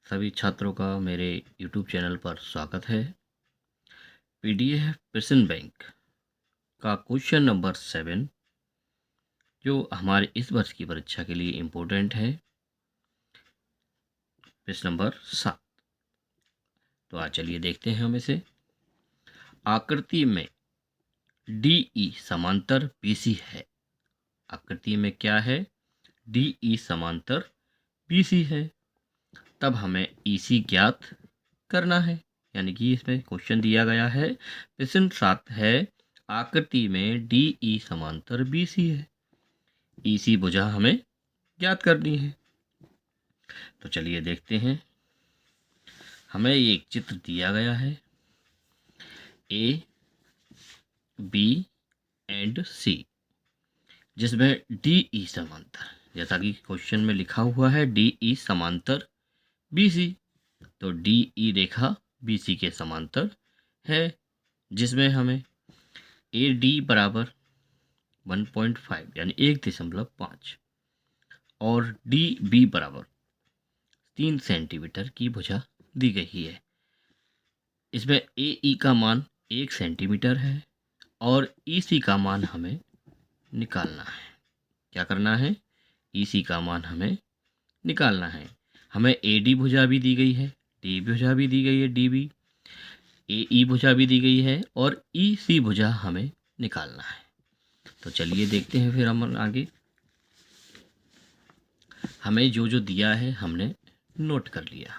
सभी छात्रों का मेरे YouTube चैनल पर स्वागत है। पीडीएफ प्रेजेंट बैंक का क्वेश्चन नंबर 7 जो हमारे इस वर्ष की परीक्षा के लिए इम्पोर्टेंट है, प्रश्न नंबर 7। तो आज चलिए देखते हैं हम इसे। आकृति में DE समांतर BC है। आकृति में क्या है? DE समांतर BC है। तब हमें EC ज्ञात करना है। यानी कि इसमें क्वेश्चन दिया गया है, प्रश्न 7 है, आकृति में DE समांतर BC है, EC भुजा हमें ज्ञात करनी है। तो चलिए देखते हैं। हमें ये एक चित्र दिया गया है, A, B एंड C, जिसमें DE समांतर, जैसा कि क्वेश्चन में लिखा हुआ है DE समांतर BC, तो DE रेखा BC के समांतर है, जिसमें हमें AD बराबर 1.5 यानी 1.5 और DB बराबर 3 सेंटीमीटर की भुजा दी गई है। इसमें AE का मान 1 सेंटीमीटर है और EC का मान हमें निकालना है। क्या करना है? EC का मान हमें निकालना है। हमें AD भुजा भी दी गई है, D भुजा भी दी गई है, DB, AE भुजा भी दी गई है और EC भुजा हमें निकालना है। तो चलिए देखते हैं फिर हम आगे। हमें जो जो दिया है हमने नोट कर लिया।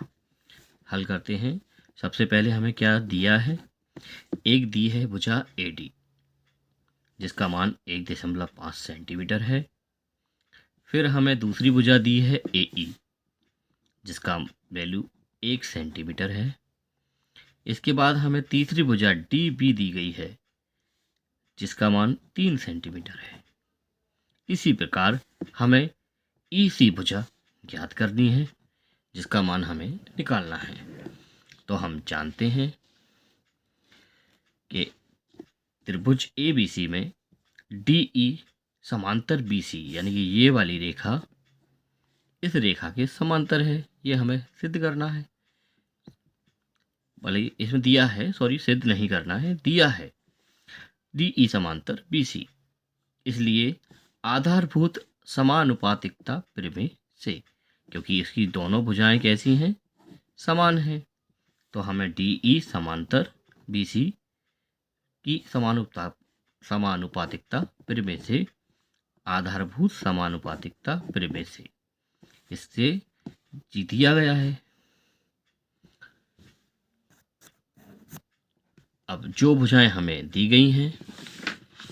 हल करते हैं। सबसे पहले हमें क्या दिया है? एक दी है भुजा AD, जिसका मान 1.5 सेंटीमीटर है। फिर हमें दूसरी भुजा दी है AE, जिसका वैल्यू 1 सेंटीमीटर है। इसके बाद हमें तीसरी भुजा DB दी गई है, जिसका मान 3 सेंटीमीटर है। इसी प्रकार हमें EC भुजा ज्ञात करनी है, जिसका मान हमें निकालना है। तो हम जानते हैं कि त्रिभुज ABC में DE समांतर BC यानी कि ये वाली रेखा इस रेखा के समांतर है। ये हमें सिद्ध करना है। भले इसमें दिया है, सिद्ध नहीं करना है, दिया है DE समांतर BC, इसलिए आधारभूत समानुपातिकता प्रमेय से, क्योंकि इसकी दोनों भुजाएं कैसी हैं? समान हैं, तो हमें DE समांतर BC की समानुपातिकता प्रमेय से, आधारभूत समानुपातिकता प्रमेय से, इससे दिया गया है। अब जो भुजाएं हमें दी गई हैं,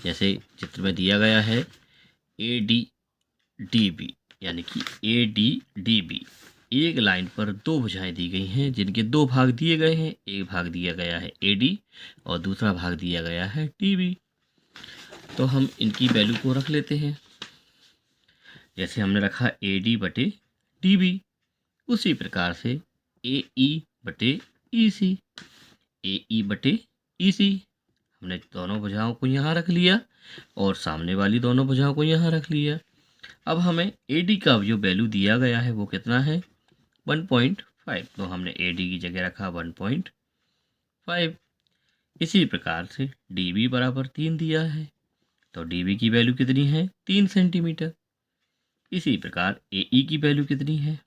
जैसे चित्र में दिया गया है ADDB, यानी कि ADDB, एक लाइन पर दो भुजाएं दी गई हैं, जिनके दो भाग दिए गए हैं। एक भाग दिया गया है AD और दूसरा भाग दिया गया है DB। तो हम इनकी वैल्यू को रख लेते हैं। जैसे हमने रखा AD बटे DB, उसी प्रकार से AE बटे EC, AE बटे EC, हमने दोनों भुजाओं को यहाँ रख लिया और सामने वाली दोनों भुजाओं को यहाँ रख लिया। अब हमें AD का जो वैल्यू दिया गया है वो कितना है? 1.5, तो हमने AD की जगह रखा 1.5। इसी प्रकार से DB बराबर 3 दिया है, तो DB की वैल्यू कितनी है? 3 सेंटीमीटर। इसी प्रकार AE की वैल्यू कितनी है?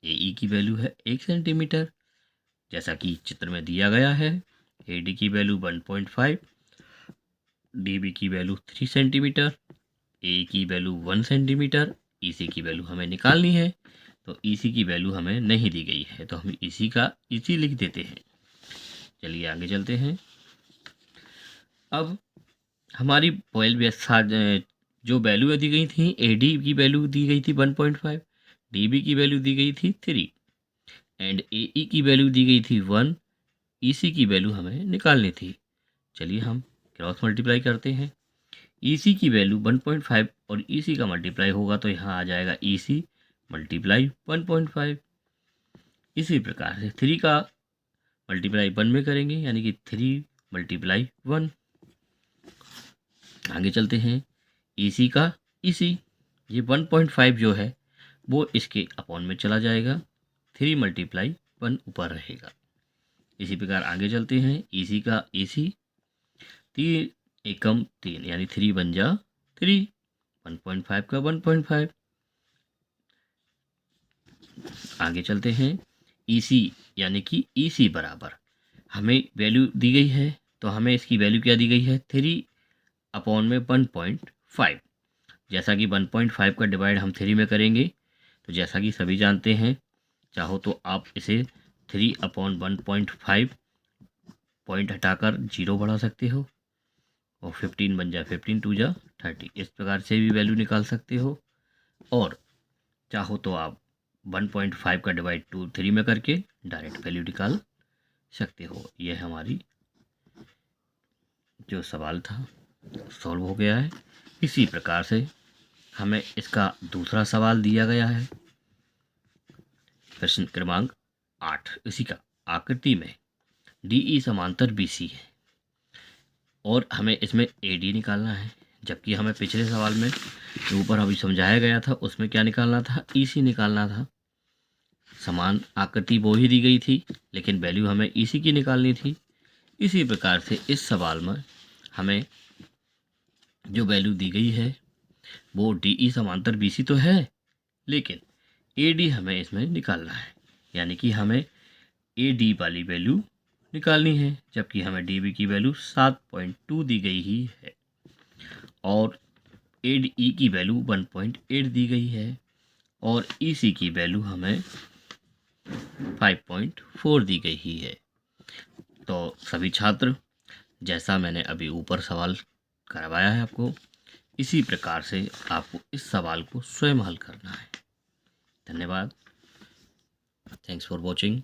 AE की वैल्यू है 1 सेंटीमीटर, जैसा कि चित्र में दिया गया है। AD की वैल्यू 1.5, DB की वैल्यू 3 सेंटीमीटर, AE की वैल्यू 1 सेंटीमीटर, EC की वैल्यू हमें निकालनी है। तो EC की वैल्यू हमें नहीं दी गई है, तो हम EC लिख देते हैं। चलिए आगे चलते हैं। अब हमारी जो वैल्यू दी गई थी, AD की वैल्यू दी गई थी 1.5, DB की वैल्यू दी गई थी 3 एंड AE की वैल्यू दी गई थी 1, EC की वैल्यू हमें निकालनी थी। चलिए हम क्रॉस मल्टीप्लाई करते हैं। EC की वैल्यू 1.5 और EC का मल्टीप्लाई होगा तो यहाँ आ जाएगा EC मल्टीप्लाई 1.5। इसी प्रकार से 3 का मल्टीप्लाई 1 में करेंगे, यानी कि 3 मल्टीप्लाई 1। आगे चलते हैं। EC का EC, ये 1.5 जो है वो इसके अपॉन में चला जाएगा, 3 मल्टीप्लाई 1 ऊपर रहेगा। इसी प्रकार आगे चलते हैं। EC का EC 3 एकम 3 यानी 3 बन जा 3, 1.5 का 1.5। आगे चलते हैं। EC यानी कि EC बराबर हमें वैल्यू दी गई है, तो हमें इसकी वैल्यू क्या दी गई है 3 अपॉन में 1.5। जैसा कि 1.5 का डिवाइड हम 3 में करेंगे, तो जैसा कि सभी जानते हैं, चाहो तो आप इसे 3 अपॉन 1.5 पॉइंट हटाकर 0 बढ़ा सकते हो और 15 बन जाए 15 2 जा 30। इस प्रकार से भी वैल्यू निकाल सकते हो, और चाहो तो आप 1.5 का डिवाइड 3 में करके डायरेक्ट वैल्यू निकाल सकते हो। यह हमारी जो सवाल था सॉल्व हो गया है। इसी प्रकार से हमें इसका दूसरा सवाल दिया गया है, प्रश्न क्रमांक 8। इसी का आकृति में DE समांतर BC है और हमें इसमें AD निकालना है, जबकि हमें पिछले सवाल में जो ऊपर अभी समझाया गया था उसमें क्या निकालना था, EC निकालना था। समान आकृति वो ही दी गई थी, लेकिन वैल्यू हमें EC की निकालनी थी। इसी प्रकार से इस सवाल में हमें जो वैल्यू दी गई है वो DE समांतर BC तो है, लेकिन AD हमें इसमें निकालना है, यानी कि हमें AD वाली वैल्यू निकालनी है, जबकि हमें DB की वैल्यू 7.2 दी गई ही है और ADE की वैल्यू 1.8 दी गई है और EC की वैल्यू हमें 5.4 दी गई ही है। तो सभी छात्र, जैसा मैंने अभी ऊपर सवाल करवाया है आपको, इसी प्रकार से आपको इस सवाल को स्वयं हल करना है। धन्यवाद। Thanks for watching.